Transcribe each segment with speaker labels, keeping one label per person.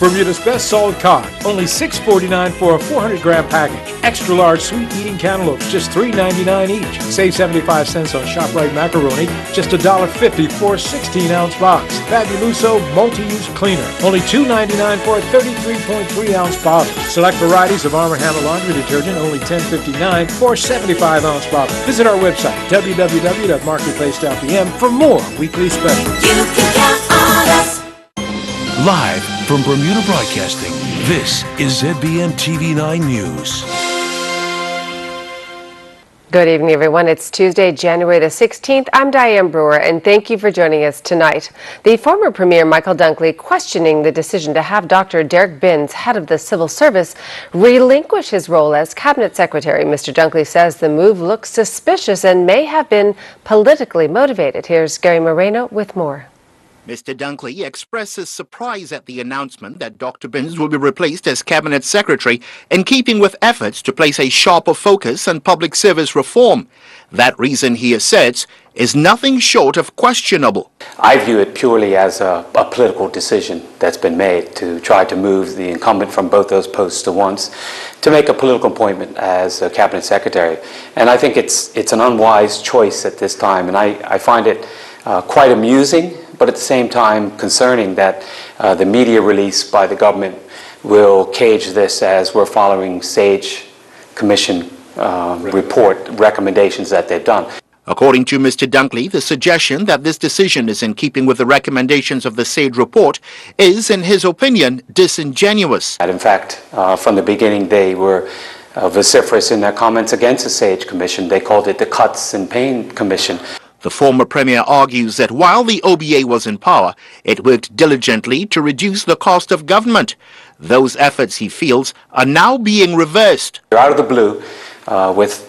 Speaker 1: Bermuda's best solid cod, only $6.49 for a 400-gram package. Extra large sweet eating cantaloupes, just $3.99 each. Save 75 cents on ShopRite macaroni, just $1.50 for a 16-ounce box. Fabuloso multi-use cleaner, only $2.99 for a 33.3-ounce bottle. Select varieties of Arm & Hammer laundry detergent, only $10.59 for a 75-ounce bottle. Visit our website, www.marketplace.bm, for more weekly specials.
Speaker 2: You can count on us.
Speaker 3: Live from Bermuda Broadcasting, this is ZBM TV9 News.
Speaker 4: Good evening, everyone. It's Tuesday, January the 16th. I'm Diane Brewer, and thank you for joining us tonight. The former Premier Michael Dunkley questioning the decision to have Dr. Derek Binns, head of the Civil Service, relinquish his role as Cabinet Secretary. Mr. Dunkley says the move looks suspicious and may have been politically motivated. Here's Gary Moreno with more.
Speaker 5: Mr. Dunkley expresses surprise at the announcement that Dr. Binns will be replaced as Cabinet Secretary, in keeping with efforts to place a sharper focus on public service reform. That reason, he asserts, is nothing short of questionable.
Speaker 6: I view it purely as a political decision that's been made to try to move the incumbent from both those posts to once, to make a political appointment as a Cabinet Secretary. And I think it's an unwise choice at this time, and I find it quite amusing, but at the same time concerning that the media release by the government will cage this as we're following SAGE Commission report recommendations that they've done.
Speaker 5: According to Mr. Dunkley, the suggestion that this decision is in keeping with the recommendations of the SAGE report is, in his opinion, disingenuous.
Speaker 6: And in fact, from the beginning, they were vociferous in their comments against the SAGE Commission. They called it the Cuts and Pain Commission.
Speaker 5: The former Premier argues that while the OBA was in power, it worked diligently to reduce the cost of government. Those efforts, he feels, are now being reversed.
Speaker 6: Out of the blue,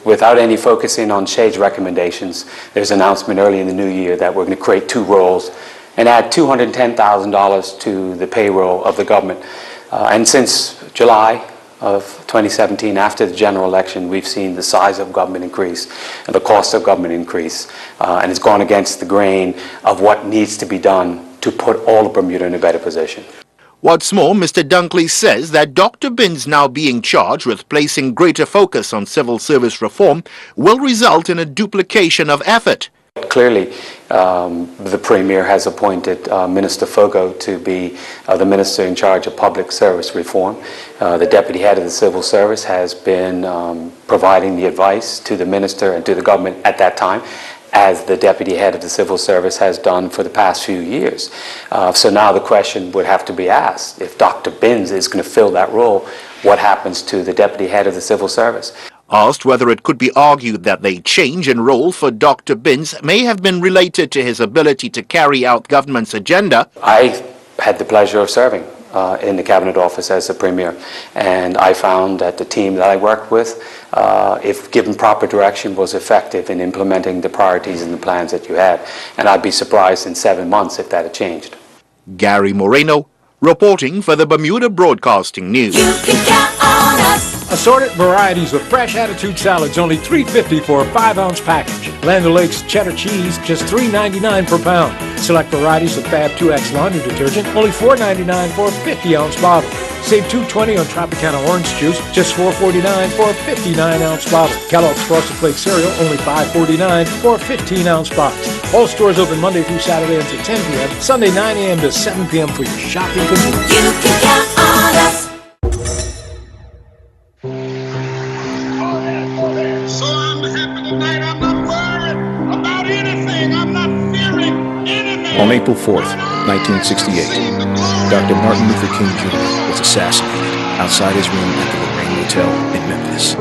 Speaker 6: without any focusing on SAGE recommendations, there's an announcement early in the new year that we're going to create 2 roles and add $210,000 to the payroll of the government. And since July of 2017, after the general election, we've seen the size of government increase and the cost of government increase, and it's gone against the grain of what needs to be done to put all of Bermuda in a better position.
Speaker 5: What's more, Mr. Dunkley says that Dr. Binns now being charged with placing greater focus on civil service reform will result in a duplication of effort.
Speaker 6: Clearly, the Premier has appointed Minister Fogo to be the Minister in charge of public service reform. The Deputy Head of the Civil Service has been providing the advice to the Minister and to the government at that time, as the Deputy Head of the Civil Service has done for the past few years. So now the question would have to be asked, if Dr. Binns is going to fill that role, what happens to the Deputy Head of the Civil Service?
Speaker 5: Asked whether it could be argued that the change in role for Dr. Binns may have been related to his ability to carry out government's agenda.
Speaker 6: I had the pleasure of serving in the Cabinet Office as a Premier, and I found that the team that I worked with, if given proper direction, was effective in implementing the priorities and the plans that you had. And I'd be surprised in 7 months if that had changed.
Speaker 5: Gary Moreno, reporting for the Bermuda Broadcasting News.
Speaker 2: You can count on us.
Speaker 1: Assorted varieties of fresh attitude salads, only $3.50 for a 5-ounce package. Land O'Lakes cheddar cheese, just $3.99 per pound. Select varieties of Fab 2X laundry detergent, only $4.99 for a 50-ounce bottle. Save $2.20 on Tropicana orange juice, just $4.49 for a 59-ounce bottle. Kellogg's Frosted Flake cereal, only $5.49 for a 15-ounce box. All stores open Monday through Saturday until 10 p.m., Sunday 9 a.m. to 7 p.m. for your shopping convenience.
Speaker 2: You can count on us.
Speaker 7: So I'm happy tonight. I'm not worried about anything. I'm not fearing anything.
Speaker 8: On April 4th, 1968, Dr. Martin Luther King Jr. was assassinated outside his room at the Lorraine Hotel in Memphis.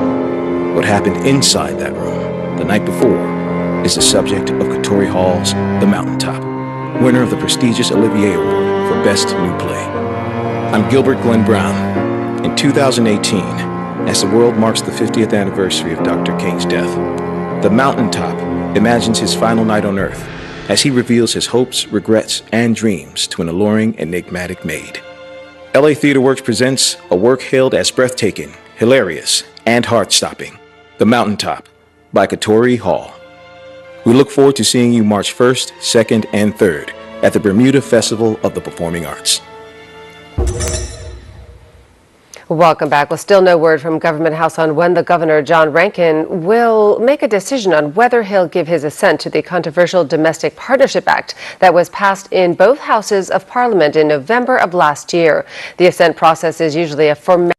Speaker 8: What happened inside that room the night before is the subject of Katori Hall's The Mountaintop, winner of the prestigious Olivier Award for Best New Play. I'm Gilbert Glenn Brown. In 2018, as the world marks the 50th anniversary of Dr. King's death, The Mountaintop imagines his final night on Earth as he reveals his hopes, regrets, and dreams to an alluring, enigmatic maid. LA Theater Works presents a work hailed as breathtaking, hilarious, and heart-stopping, The Mountaintop by Katori Hall. We look forward to seeing you March 1st, 2nd, and 3rd at the Bermuda Festival of the Performing Arts.
Speaker 4: Welcome back. Well, still no word from Government House on when the governor, John Rankin, will make a decision on whether he'll give his assent to the controversial Domestic Partnership Act that was passed in both houses of Parliament in November of last year. The assent process is usually a formality.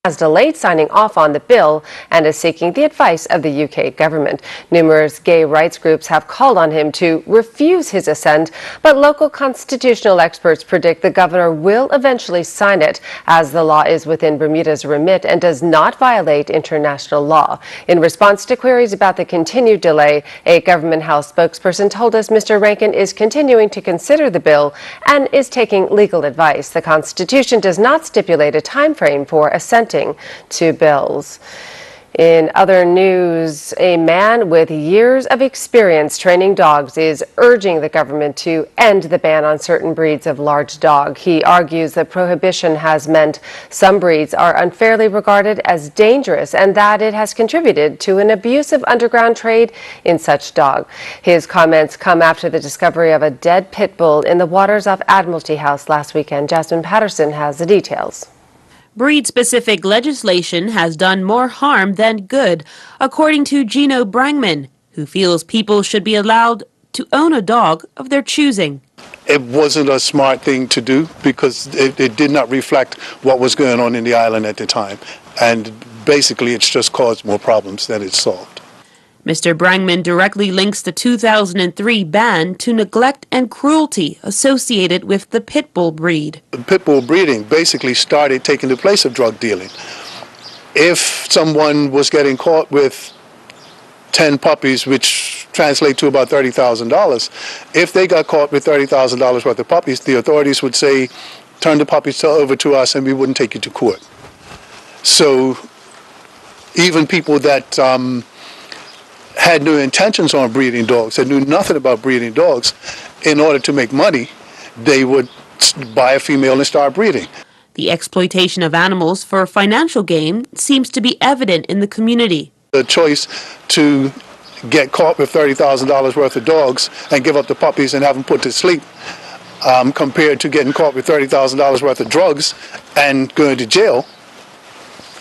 Speaker 4: Has delayed signing off on the bill and is seeking the advice of the UK government. Numerous gay rights groups have called on him to refuse his assent, but local constitutional experts predict the governor will eventually sign it, as the law is within Bermuda's remit and does not violate international law. In response to queries about the continued delay, a Government House spokesperson told us Mr. Rankin is continuing to consider the bill and is taking legal advice. The Constitution does not stipulate a time frame for assenting to bills. In other news, a man with years of experience training dogs is urging the government to end the ban on certain breeds of large dog. He argues that prohibition has meant some breeds are unfairly regarded as dangerous and that it has contributed to an abusive underground trade in such dog. His comments come after the discovery of a dead pit bull in the waters off Admiralty House last weekend. Jasmine Patterson has the details.
Speaker 9: Breed-specific legislation has done more harm than good, according to Gino Brangman, who feels people should be allowed to own a dog of their choosing.
Speaker 10: It wasn't a smart thing to do because it did not reflect what was going on in the island at the time. And basically, it's just caused more problems than it solved.
Speaker 9: Mr. Brangman directly links the 2003 ban to neglect and cruelty associated with the Pitbull breed.
Speaker 10: Pitbull breeding basically started taking the place of drug dealing. If someone was getting caught with 10 puppies, which translate to about $30,000, if they got caught with $30,000 worth of puppies, the authorities would say, turn the puppies over to us and we wouldn't take you to court. So even people that had no intentions on breeding dogs, that knew nothing about breeding dogs, in order to make money, they would buy a female and start breeding.
Speaker 9: The exploitation of animals for financial gain seems to be evident in the community.
Speaker 10: The choice to get caught with $30,000 worth of dogs and give up the puppies and have them put to sleep, compared to getting caught with $30,000 worth of drugs and going to jail,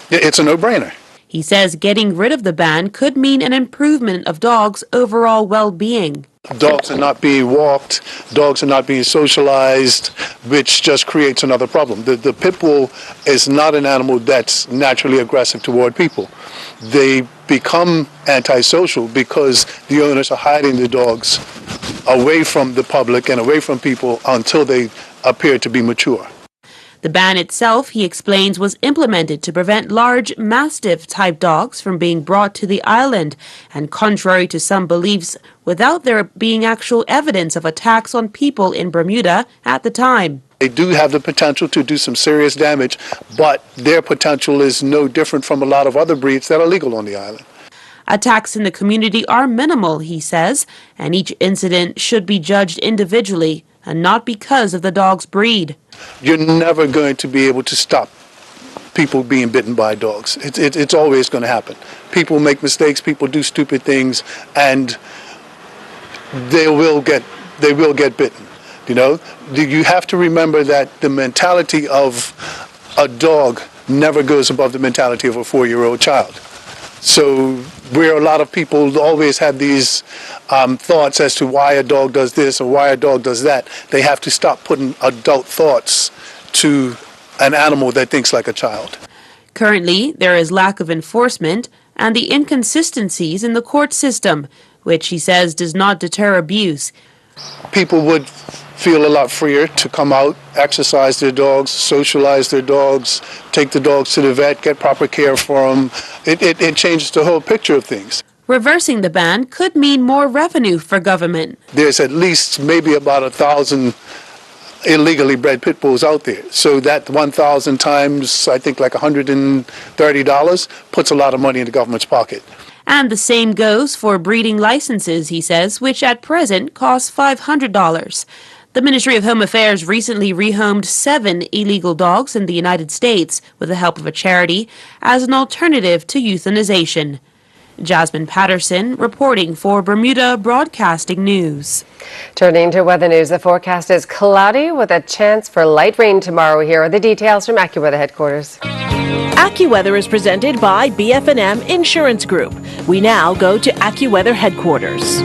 Speaker 10: it's a no-brainer.
Speaker 9: He says getting rid of the ban could mean an improvement of dogs' overall well-being.
Speaker 10: Dogs are not being walked, dogs are not being socialized, which just creates another problem. The pit bull is not an animal that's naturally aggressive toward people. They become antisocial because the owners are hiding the dogs away from the public and away from people until they appear to be mature.
Speaker 9: The ban itself, he explains, was implemented to prevent large Mastiff-type dogs from being brought to the island, and contrary to some beliefs, without there being actual evidence of attacks on people in Bermuda at the time.
Speaker 10: They do have the potential to do some serious damage, but their potential is no different from a lot of other breeds that are legal on the island.
Speaker 9: Attacks in the community are minimal, he says, and each incident should be judged individually and not because of the dog's breed.
Speaker 10: You're never going to be able to stop people being bitten by dogs. It's always going to happen. People make mistakes, people do stupid things, and they will get bitten. You know, you have to remember that the mentality of a dog never goes above the mentality of a 4-year-old child. So where a lot of people always have these thoughts as to why a dog does this or why a dog does that, they have to stop putting adult thoughts to an animal that thinks like a child.
Speaker 9: Currently, there is lack of enforcement and the inconsistencies in the court system, which he says does not deter abuse.
Speaker 10: People would feel a lot freer to come out, exercise their dogs, socialize their dogs, take the dogs to the vet, get proper care for them. It changes the whole picture of things.
Speaker 9: Reversing the ban could mean more revenue for government.
Speaker 10: There's at least maybe about 1,000 illegally bred pit bulls out there. So that 1,000 times, I think, like $130 puts a lot of money in the government's pocket.
Speaker 9: And the same goes for breeding licenses, he says, which at present cost $500. The Ministry of Home Affairs recently rehomed 7 illegal dogs in the United States with the help of a charity as an alternative to euthanization. Jasmine Patterson reporting for Bermuda Broadcasting News.
Speaker 4: Turning to weather news, the forecast is cloudy with a chance for light rain tomorrow. Here are the details from AccuWeather headquarters.
Speaker 11: AccuWeather is presented by BF&M Insurance Group. We now go to AccuWeather headquarters.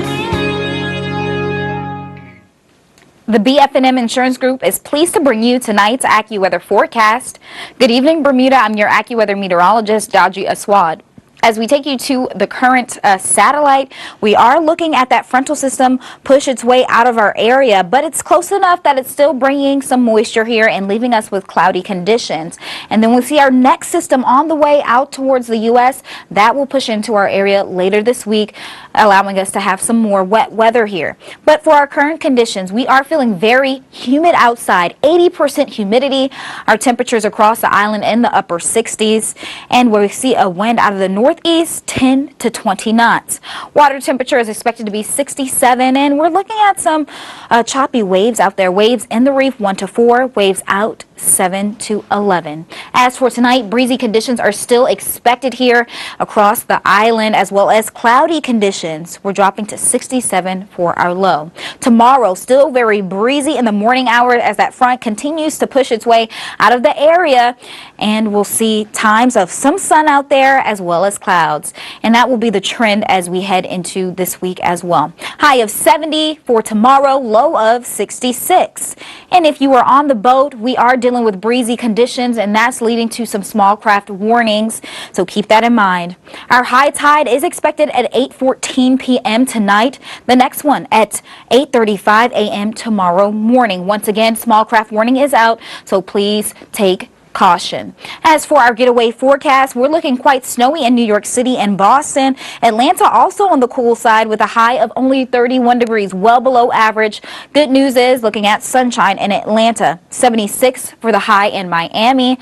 Speaker 12: The BF&M Insurance Group is pleased to bring you tonight's AccuWeather forecast. Good evening, Bermuda. I'm your AccuWeather meteorologist, Daji Aswad. As we take you to the current satellite, we are looking at that frontal system push its way out of our area, but it's close enough that it's still bringing some moisture here and leaving us with cloudy conditions. And then we see our next system on the way out towards the U.S. That will push into our area later this week, allowing us to have some more wet weather here. But for our current conditions, we are feeling very humid outside, 80% humidity. Our temperatures across the island in the upper 60s, and we see a wind out of the northeast 10 to 20 knots. Water temperature is expected to be 67, and we're looking at some choppy waves out there. Waves in the reef 1 to 4, waves out 7 to 11. As for tonight, breezy conditions are still expected here across the island, as well as cloudy conditions. We're dropping to 67 for our low. Tomorrow, still very breezy in the morning hours as that front continues to push its way out of the area, and we'll see times of some sun out there as well as clouds. And that will be the trend as we head into this week as well. High of 70 for tomorrow, low of 66. And if you are on the boat, we are dealing with breezy conditions, and that's leading to some small craft warnings, so keep that in mind. Our high tide is expected at 8:14 p.m. tonight. The next one at 8:35 a.m. tomorrow morning. Once again, small craft warning is out, so please take caution. As for our getaway forecast, we're looking quite snowy in New York City and Boston. Atlanta also on the cool side with a high of only 31 degrees, well below average. Good news is looking at sunshine in Atlanta, 76 for the high in Miami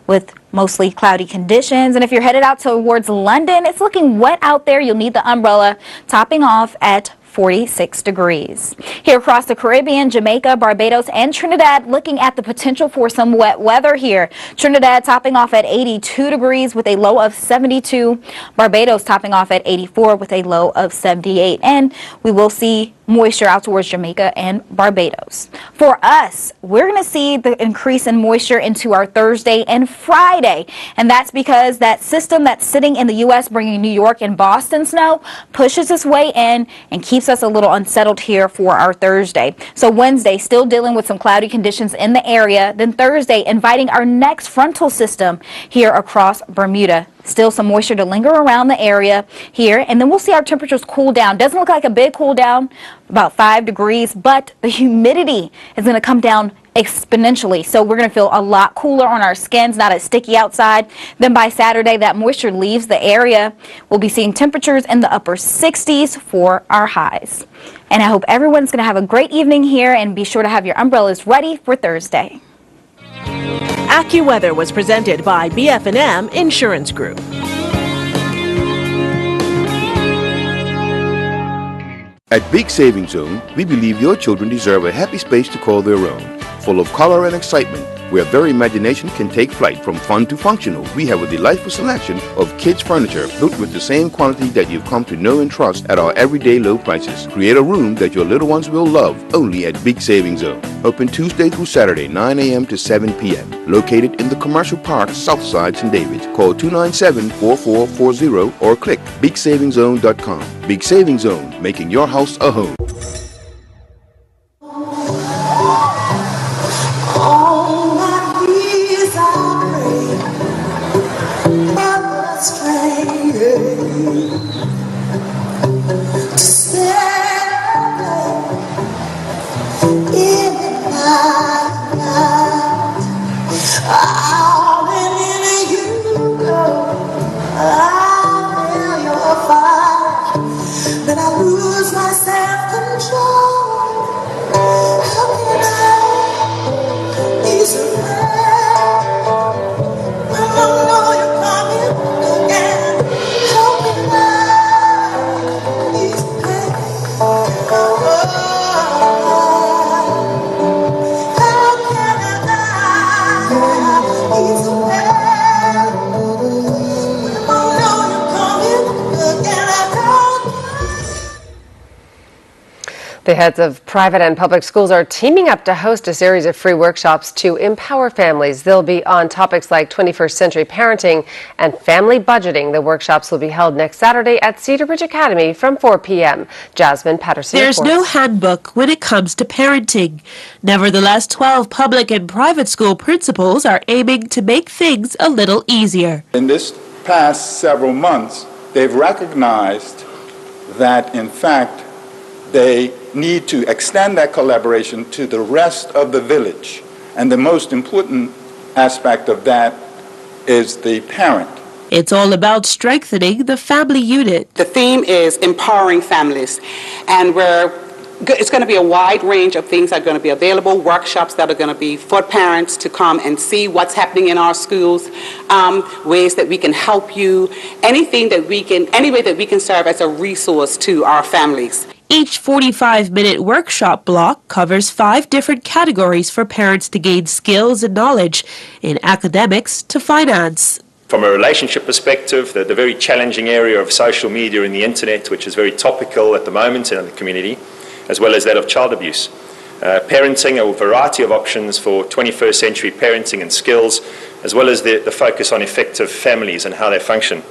Speaker 12: with mostly cloudy conditions. And if you're headed out towards London, it's looking wet out there. You'll need the umbrella, topping off at 46 degrees. Here across the Caribbean, Jamaica, Barbados, and Trinidad, looking at the potential for some wet weather here. Trinidad topping off at 82 degrees with a low of 72. Barbados topping off at 84 with a low of 78. And we will see moisture out towards Jamaica and Barbados. For us, we're going to see the increase in moisture into our Thursday and Friday. And that's because that system that's sitting in the U.S. bringing New York and Boston snow pushes its way in and keeps us a little unsettled here for our Thursday. So Wednesday, still dealing with some cloudy conditions in the area. Then Thursday, inviting our next frontal system here across Bermuda. Still some moisture to linger around the area here, and then we'll see our temperatures cool down. Doesn't look like a big cool down, about 5 degrees, but the humidity is going to come down exponentially. So we're going to feel a lot cooler on our skins, not as sticky outside. Then by Saturday, that moisture leaves the area. We'll be seeing temperatures in the upper 60s for our highs. And I hope everyone's going to have a great evening here, and be sure to have your umbrellas ready for Thursday.
Speaker 11: AccuWeather was presented by BF&M Insurance Group.
Speaker 13: At Big Savings Zone, we believe your children deserve a happy space to call their own, full of color and excitement, where their imagination can take flight from fun to functional. We have a delightful selection of kids' furniture built with the same quality that you've come to know and trust at our everyday low prices. Create a room that your little ones will love only at Big Savings Zone. Open Tuesday through Saturday, 9 a.m. to 7 p.m. Located in the Commercial Park, Southside, St. David's. Call 297-4440 or click BigSavingZone.com. Big Savings Zone, making your house a home.
Speaker 2: Then I lose myself.
Speaker 4: The heads of private and public schools are teaming up to host a series of free workshops to empower families. They'll be on topics like 21st century parenting and family budgeting. The workshops will be held next Saturday at Cedar Ridge Academy from 4 p.m. Jasmine Patterson
Speaker 9: There's
Speaker 4: reports.
Speaker 9: no handbook when it comes to parenting. Nevertheless, 12 public and private school principals are aiming to make things a little easier.
Speaker 14: In this past several months, they've recognized that, in fact, they need to extend that collaboration to the rest of the village. And the most important aspect of that is the parent.
Speaker 9: It's all about strengthening the family unit.
Speaker 15: The theme is empowering families, and it's going to be a wide range of things that are going to be available, workshops that are going to be for parents to come and see what's happening in our schools, ways that we can help you, any way that we can serve as a resource to our families.
Speaker 9: Each 45-minute workshop block covers 5 different categories for parents to gain skills and knowledge, in academics to finance.
Speaker 16: From a relationship perspective, the very challenging area of social media and the internet, which is very topical at the moment in the community, as well as that of child abuse. Parenting, a variety of options for 21st century parenting and skills, as well as the focus on effective families and how they function.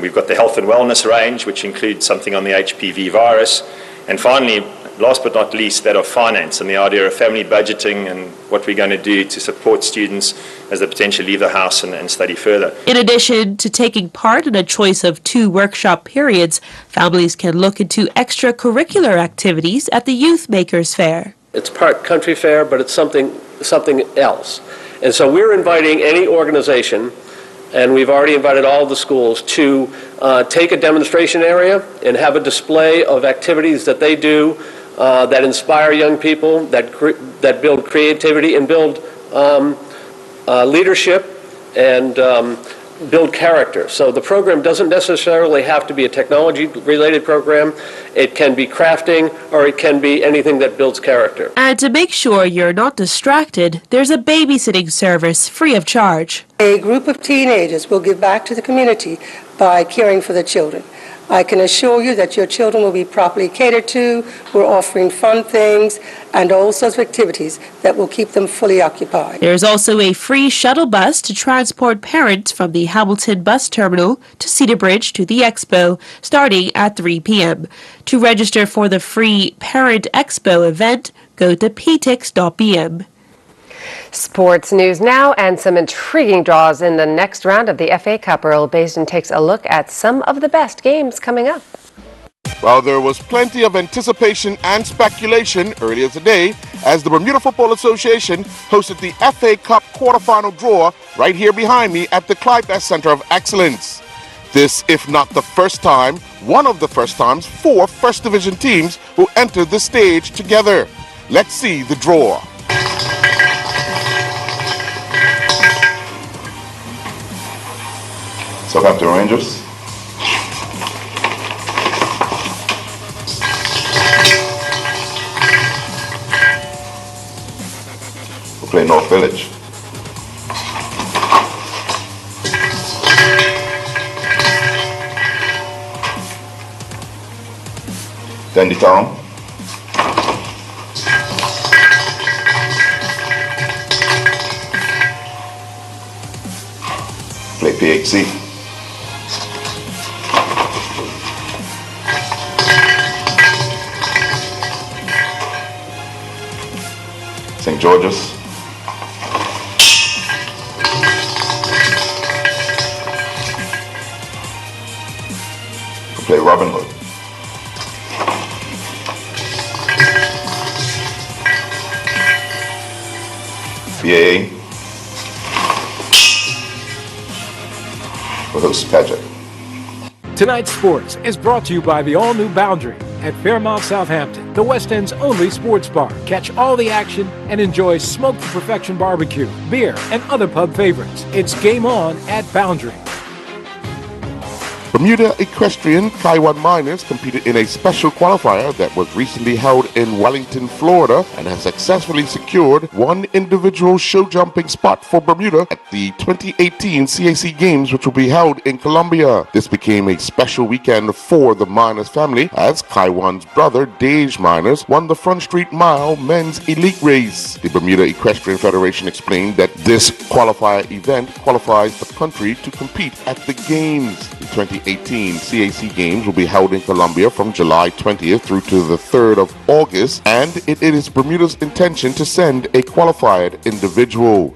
Speaker 16: We've got the health and wellness range, which includes something on the HPV virus. And finally, last but not least, that of finance and the idea of family budgeting and what we're going to do to support students as they potentially leave the house and study further.
Speaker 9: In addition to taking part in a choice of 2 workshop periods, families can look into extracurricular activities at the Youth Makers Fair.
Speaker 17: It's part country fair, but it's something else. And so we're inviting any organization, and we've already invited all of the schools to take a demonstration area and have a display of activities that they do that inspire young people, that build creativity and build leadership and build character. So the program doesn't necessarily have to be a technology-related program. It can be crafting, or it can be anything that builds character.
Speaker 9: And to make sure you're not distracted, there's a babysitting service free of charge.
Speaker 18: A group of teenagers will give back to the community by caring for the children. I can assure you that your children will be properly catered to. We're offering fun things and all sorts of activities that will keep them fully occupied.
Speaker 9: There's also a free shuttle bus to transport parents from the Hamilton bus terminal to Cedar Bridge to the expo, starting at 3 p.m. To register for the free Parent Expo event, go to ptix.bm.
Speaker 4: Sports news now, and some intriguing draws in the next round of the FA Cup. Earl Basin takes a look at some of the best games coming up.
Speaker 19: Well, there was plenty of anticipation and speculation earlier today as the Bermuda Football Association hosted the FA Cup quarterfinal draw right here behind me at the Clyde Best Center of Excellence. This, if not the first time, one of the first times 4 First Division teams will enter the stage together. Let's see the draw. Southampton Rangers. We'll play North Village. Dandy Town. Play PHC. St. George's. We'll play Robin Hood. BAA. We'll host Patrick.
Speaker 1: Tonight's sports is brought to you by the all-new Boundary at Fairmount, Southampton, the West End's only sports bar. Catch all the action and enjoy smoked to perfection barbecue, beer, and other pub favorites. It's game on at Boundary.
Speaker 19: Bermuda equestrian Kaiwan Miners competed in a special qualifier that was recently held in Wellington, Florida, and has successfully secured one individual show jumping spot for Bermuda at the 2018 CAC Games, which will be held in Colombia. This became a special weekend for the Miners family as Kaiwan's brother, Dej Miners, won the Front Street Mile men's elite race. The Bermuda Equestrian Federation explained that this qualifier event qualifies the country to compete at the Games. The 2018 CAC Games will be held in Colombia from July 20th through to the 3rd of August, and it is Bermuda's intention to send a qualified individual.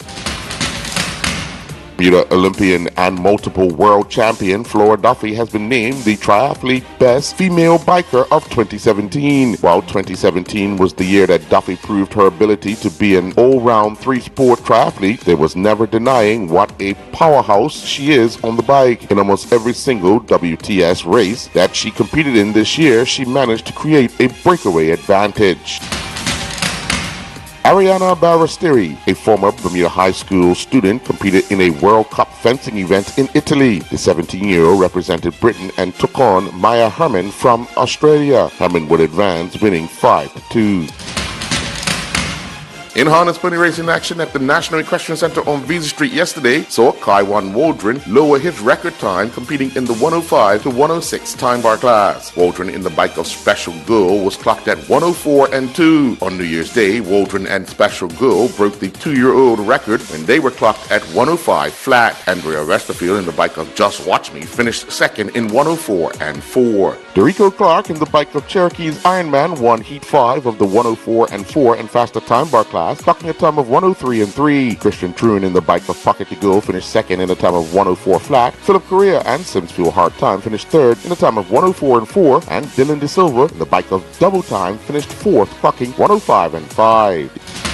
Speaker 19: Bermuda Olympian and multiple world champion Flora Duffy has been named the Triathlete Best Female Biker of 2017. While 2017 was the year that Duffy proved her ability to be an all-round three-sport triathlete, there was never denying what a powerhouse she is on the bike. In almost every single WTS race that she competed in this year, she managed to create a breakaway advantage. Ariana Barasteri, a former Bermuda High School student, competed in a World Cup fencing event in Italy. The 17-year-old represented Britain and took on Maya Herman from Australia. Herman would advance, winning 5-2. In harness pony racing action at the National Equestrian Center on Visa Street yesterday saw Kaiwan Waldron lower his record time competing in the 105 to 106 time bar class. Waldron in the bike of Special Girl was clocked at 104 and 2. On New Year's Day, Waldron and Special Girl broke the 2-year-old record when they were clocked at 105 flat. Andrea Westerfield in the bike of Just Watch Me finished second in 104 and 4. Dorico Clark in the bike of Cherokee's Ironman won Heat 5 of the 104 and 4 and faster time bar class, clocking a time of 103 and 3. Christian Truin in the bike of Pocket to Go finished second in a time of 104 flat. Philip Correa and Simsfield Hard Time finished third in a time of 104 and 4, and Dylan De Silva in the bike of Double Time finished fourth, clocking 105 and 5.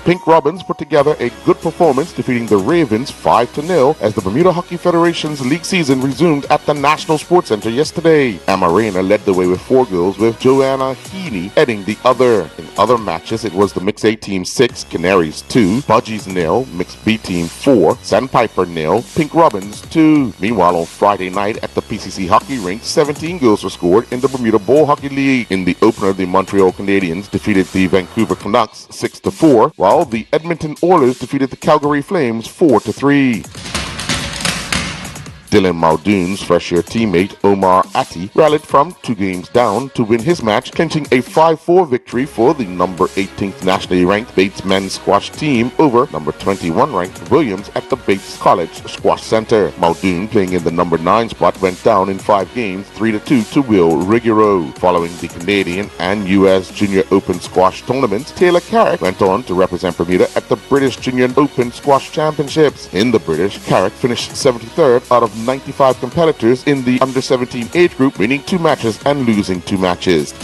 Speaker 19: Pink Robins put together a good performance, defeating the Ravens 5-0 as the Bermuda Hockey Federation's league season resumed at the National Sports Center yesterday. Amarena led the way with 4 goals, with Joanna Heaney heading the other. In other matches, it was the Mixed A Team 6, Canaries 2, Budgies 0, Mixed B Team 4, Sandpiper 0, Pink Robins 2. Meanwhile, on Friday night at the PCC Hockey Rink, 17 goals were scored in the Bermuda Bowl Hockey League. In the opener, the Montreal Canadiens defeated the Vancouver Canucks 6-4, while the Edmonton Oilers defeated the Calgary Flames 4-3. Dylan Muldoon's first-year teammate Omar Atti rallied from 2 games down to win his match, clinching a 5-4 victory for the number 18th nationally ranked Bates men's squash team over number 21 ranked Williams at the Bates College Squash Center. Muldoon, playing in the number 9 spot, went down in 5 games 3-2 to Will Rigiro. Following the Canadian and U.S. Junior Open Squash tournaments, Taylor Carrick went on to represent Bermuda at the British Junior Open Squash Championships. In the British, Carrick finished 73rd out of 95 competitors in the under-17 age group, winning 2 matches and losing 2 matches.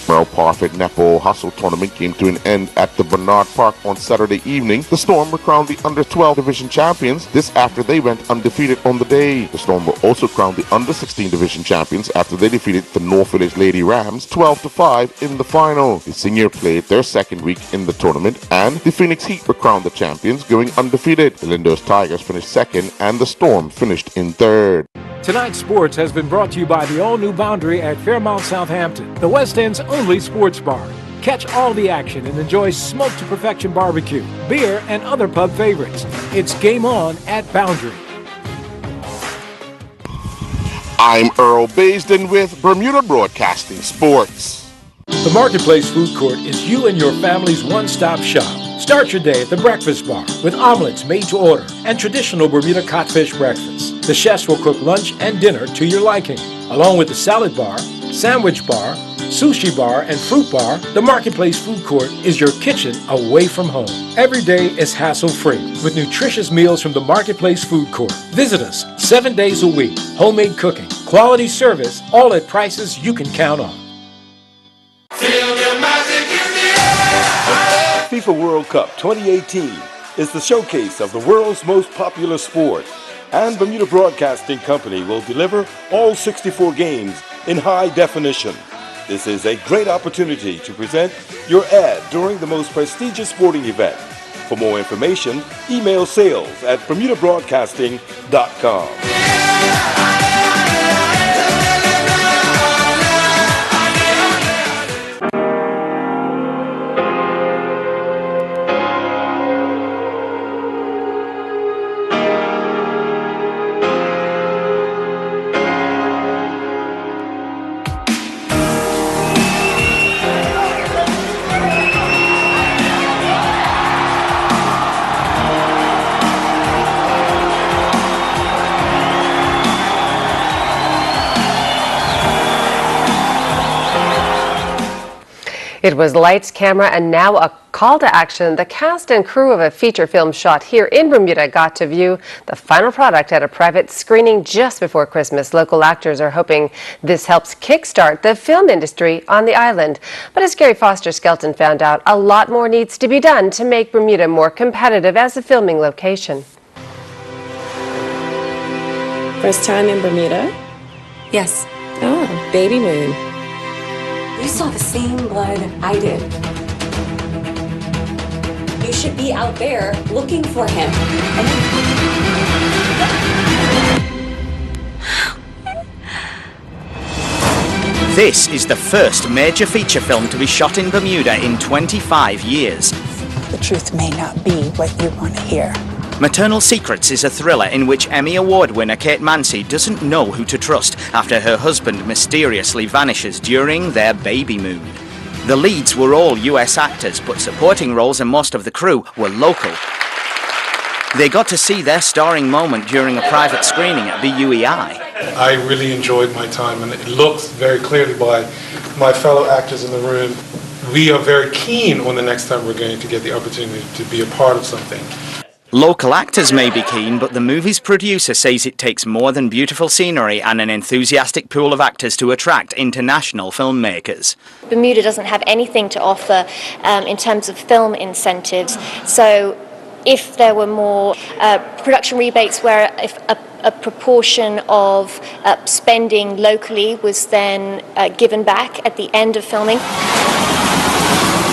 Speaker 19: Merle Parfit Netball Hustle Tournament came to an end at the Bernard Park on Saturday evening. The Storm were crowned the Under-12 Division champions, this after they went undefeated on the day. The Storm were also crowned the Under-16 Division champions after they defeated the North Village Lady Rams 12-5 in the final. The Senior played their second week in the tournament, and the Phoenix Heat were crowned the champions, going undefeated. The Lindos Tigers finished second, and the Storm finished in third.
Speaker 1: Tonight's sports has been brought to you by the all-new Boundary at Fairmount, Southampton, the West End's only sports bar. Catch all the action and enjoy smoked-to-perfection barbecue, beer, and other pub favorites. It's game on at Boundary.
Speaker 19: I'm Earl Baisden with Bermuda Broadcasting Sports.
Speaker 1: The Marketplace Food Court is you and your family's one-stop shop. Start your day at the Breakfast Bar with omelets made to order and traditional Bermuda codfish breakfast. The chefs will cook lunch and dinner to your liking. Along with the salad bar, sandwich bar, sushi bar, and fruit bar, the Marketplace Food Court is your kitchen away from home. Every day is hassle-free with nutritious meals from the Marketplace Food Court. Visit us 7 days a week. Homemade cooking, quality service, all at prices you can count on.
Speaker 20: FIFA World Cup 2018 is the showcase of the world's most popular sport, and Bermuda Broadcasting Company will deliver all 64 games in high definition. This is a great opportunity to present your ad during the most prestigious sporting event. For more information, email sales@bermudabroadcasting.com.
Speaker 4: It was lights, camera, and now a call to action. The cast and crew of a feature film shot here in Bermuda got to view the final product at a private screening just before Christmas. Local actors are hoping this helps kickstart the film industry on the island. But as Gary Foster Skelton found out, a lot more needs to be done to make Bermuda more competitive as a filming location.
Speaker 21: First time in Bermuda?
Speaker 2: Yes.
Speaker 21: Oh, baby moon.
Speaker 2: You saw the same blood I did. You should be out there looking for him.
Speaker 22: This is the first major feature film to be shot in Bermuda in 25 years.
Speaker 23: The truth may not be what you want to hear.
Speaker 22: Maternal Secrets is a thriller in which Emmy Award winner Kate Mansi doesn't know who to trust after her husband mysteriously vanishes during their baby moon. The leads were all US actors, but supporting roles and most of the crew were local. They got to see their starring moment during a private screening at BUEI.
Speaker 24: I really enjoyed my time, and it looks very clearly by my fellow actors in the room. We are very keen on the next time we're going to get the opportunity to be a part of something.
Speaker 22: Local actors may be keen, but the movie's producer says it takes more than beautiful scenery and an enthusiastic pool of actors to attract international filmmakers.
Speaker 25: Bermuda doesn't have anything to offer in terms of film incentives, so if there were more production rebates where if a proportion of spending locally was then given back at the end of filming.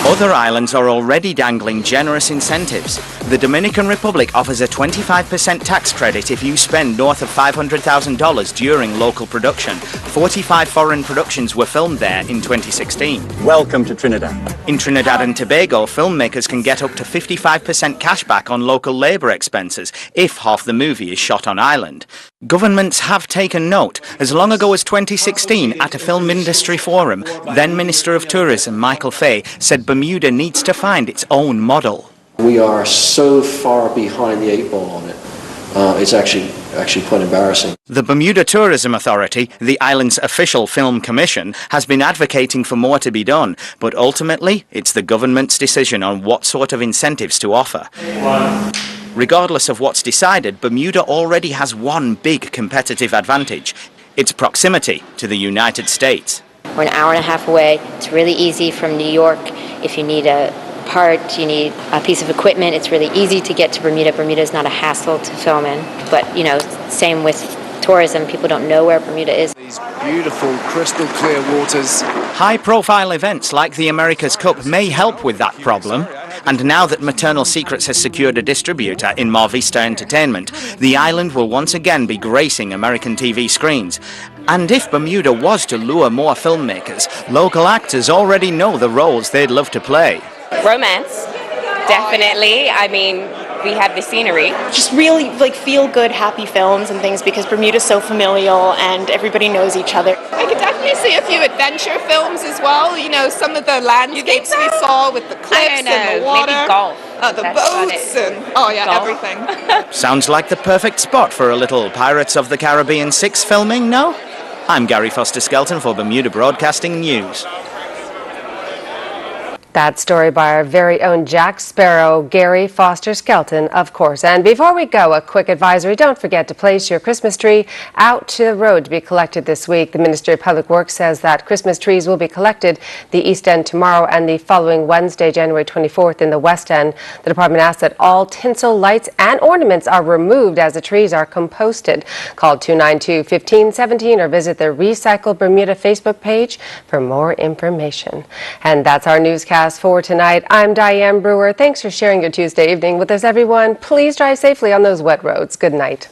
Speaker 22: Other islands are already dangling generous incentives. The Dominican Republic offers a 25% tax credit if you spend north of $500,000 during local production. 45 foreign productions were filmed there in 2016.
Speaker 26: Welcome to Trinidad.
Speaker 22: In Trinidad and Tobago, filmmakers can get up to 55% cash back on local labour expenses if half the movie is shot on island. Governments have taken note. As long ago as 2016, at a film industry forum, then Minister of Tourism Michael Fay said Bermuda needs to find its own model.
Speaker 27: We are so far behind the 8 ball on it. It's actually quite embarrassing.
Speaker 22: The Bermuda Tourism Authority, the island's official film commission, has been advocating for more to be done, but ultimately it's the government's decision on what sort of incentives to offer. Regardless of what's decided, Bermuda already has one big competitive advantage: its proximity to the United States.
Speaker 28: We're an hour and a half away. It's really easy from New York. If you need a part, you need a piece of equipment, it's really easy to get to Bermuda. Bermuda is not a hassle to film in. But, you know, same with tourism. People don't know where Bermuda is.
Speaker 29: These beautiful, crystal clear waters.
Speaker 22: High-profile events like the America's Cup may help with that problem. And now that Maternal Secrets has secured a distributor in Mar Vista Entertainment, the island will once again be gracing American TV screens. And if Bermuda was to lure more filmmakers, local actors already know the roles they'd love to play.
Speaker 30: Romance, definitely. I mean, we have the scenery. Just really feel good, happy films and things because Bermuda's so familial and everybody knows each other.
Speaker 31: I could definitely see a few adventure films as well. You know, some of the landscapes we saw with the cliffs and the water.
Speaker 30: Maybe golf.
Speaker 31: The boats and
Speaker 30: golf.
Speaker 31: Everything.
Speaker 22: Sounds like the perfect spot for a little Pirates of the Caribbean 6 filming, no? I'm Gary Foster Skelton for Bermuda Broadcasting News.
Speaker 4: That story by our very own Jack Sparrow, Gary Foster Skelton, of course. And before we go, a quick advisory. Don't forget to place your Christmas tree out to the road to be collected this week. The Ministry of Public Works says that Christmas trees will be collected the East End tomorrow and the following Wednesday, January 24th in the West End. The department asks that all tinsel, lights, and ornaments are removed as the trees are composted. Call 292-1517 or visit the Recycle Bermuda Facebook page for more information. And that's our newscast forecast for tonight. I'm Diane Brewer. Thanks for sharing your Tuesday evening with us, everyone. Please drive safely on those wet roads. Good night.